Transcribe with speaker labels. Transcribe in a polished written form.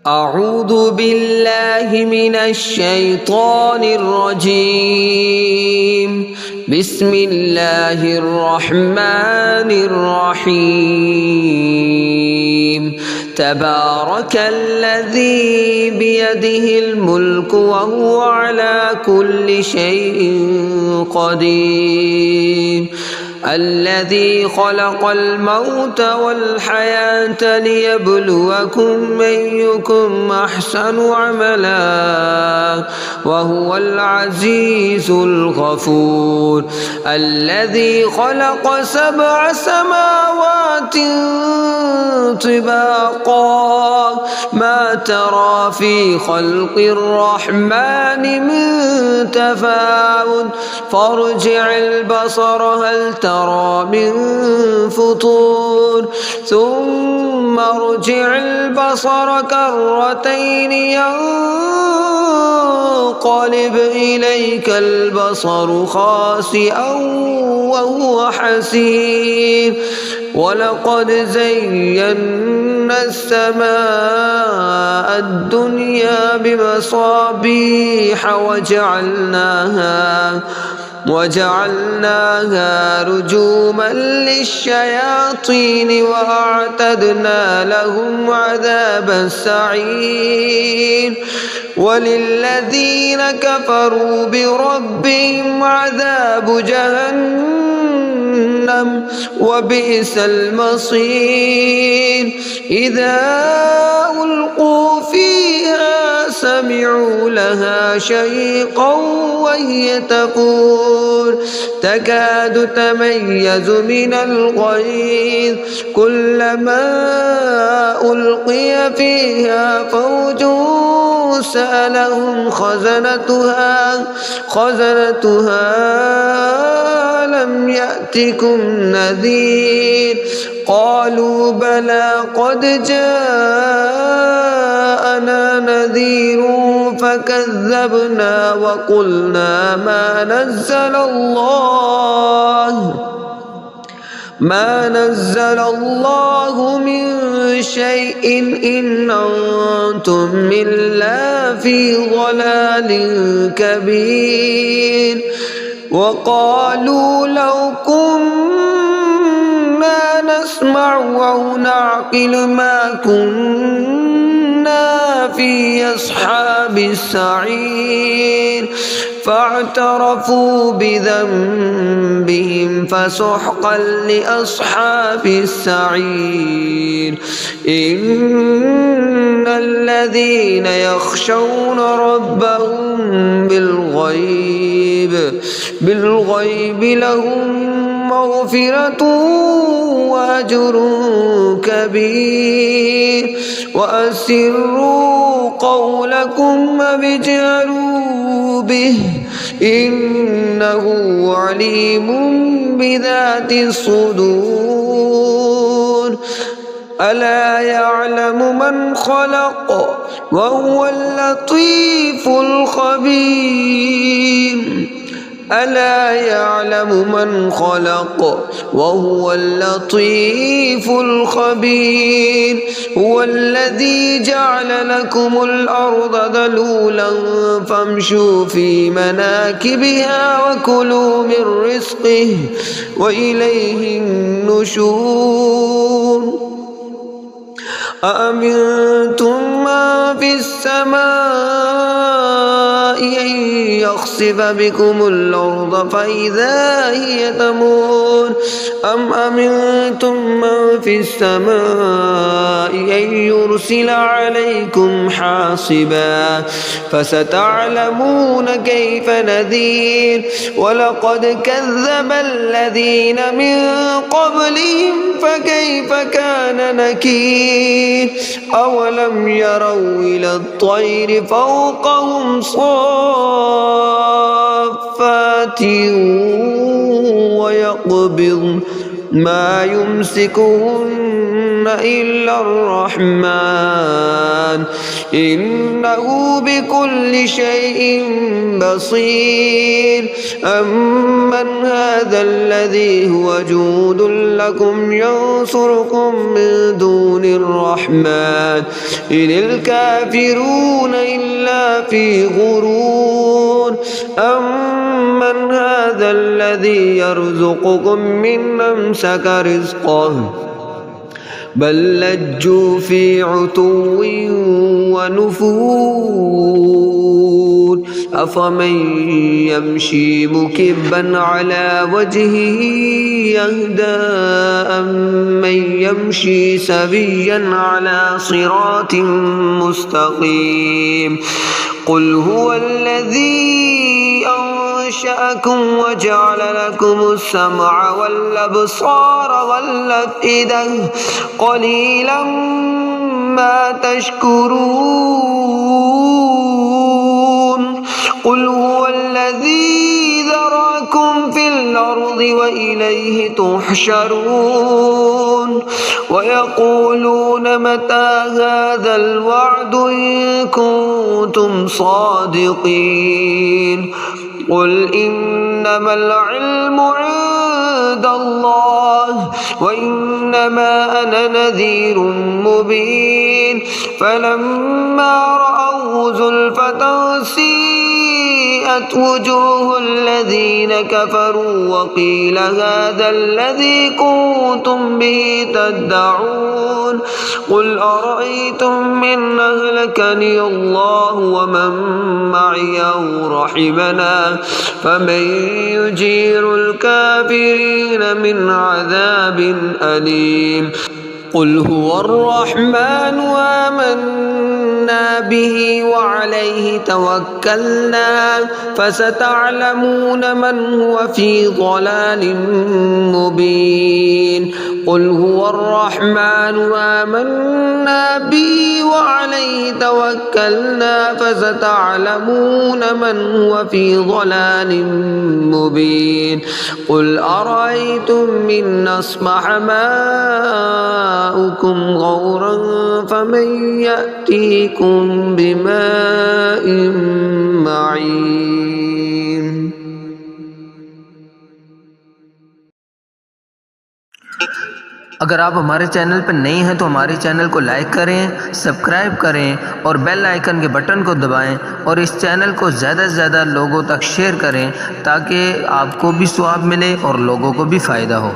Speaker 1: أعوذ بالله من الشيطان الرجيم. بسم الله الرحمن الرحيم. تبارك الذي بيده الملك وهو على كل شيء قدير. الذي خلق الموت والحياة ليبلوكم أيكم أحسن عملا وهو العزيز الغفور. الذي خلق 7 سماوات طباقا ما ترى في خلق الرحمن من تفاوت فارجع البصر هل ترى من فطور ثم ارجع البصر كرتين ينقلب إليك البصر خاسئا وهو حسير. ولقد زينا السماء الدنيا بمصابيح وجعلناها رجوما للشياطين وأعتدنا لهم عذاب السعير. وللذين كفروا بربهم عذاب جهنم وبئس المصير. إذا ألقوا فيها سمعوا لها شيقا وهي تفور تكاد تميز من الغيظ كلما ألقي فيها فوج سألهم خزنتها لم يأتكم نذير قالوا بلى قد جاءنا نذير فكذبنا وقلنا ما نزل الله من شيء إن أنتم إلا في ضلال كبير. وقالوا لو كنا نسمع أو نعقل ما كنا في أصحاب السعير فاعترفوا بذنبهم فسحقا لأصحاب السعير. إن الذين يخشون ربهم بالغيب لهم مغفرة وأجر كبير. وأسروا قولكم واجهروا به إنه عليم بذات الصدور. ألا يعلم من خلق وهو اللطيف الخبير. ألا يعلم من خلق وهو اللطيف الخبير. هو الذي جعل لكم الأرض ذلولا فامشوا في مناكبها وكلوا من رزقه وإليه النشور. أأمنتم من في السماء أن يخسف بكم الأرض فإذا هي تمور أم أمنتم من في السماء أن يرسل عليكم حاصبا فستعلمون كيف نذير. ولقد كذب الذين من قبلهم فكيف كان نكير. أولم يروا إلى الطير فوقهم صافات ما يمسكهن إلا الرحمن إنه بكل شيء بصير. أمن هذا الذي هو جود لكم ينصركم من دون الرحمن إن الكافرون إلا في غرور. أمن هذا الذي يرزقكم من أمسك رزقه بل لجوا في عتو ونفور. أفمن يمشي مكبا على وجهه يهدى أمن يمشي سويا على صراط مستقيم. قل هو الذي أنشأكم وجعل لكم السمع والأبصار والأفئدة قليلا ما تشكرون. قل هو الذي ذرأكم في الأرض وإليه تحشرون. ويقولون متى هذا الوعد إن كنتم صادقين. قل إنما العلم عند الله وإنما أنا نذير مبين. فلما رأوه زلفة سيئت وجوه الذين كفروا وقيل هذا الذي كنتم به تدعون. قل أرأيتم من أهلكني الله ومن معي أو رحمنا فمن يجير الكافرين من عذاب أليم. قل هو الرحمن آمنا به وعليه توكلنا فستعلمون من هو في ضلال مبين. قل هو الرحمن آمنا به وعليه توكلنا فستعلمون من هو في ضلال مبين. قل أرأيتم من أصبح ماؤكم غورا فمن يأتيكم بماء معين.
Speaker 2: अगर आप हमारे चैनल पर नए हैं तो हमारे चैनल को लाइक करें, सब्सक्राइब करें और बेल आइकन के बटन को दबाएं और इस चैनल को ज़्यादा से ज़्यादा लोगों तक शेयर करें ताकि आपको भी सवाब मिले और लोगों को भी फ़ायदा हो।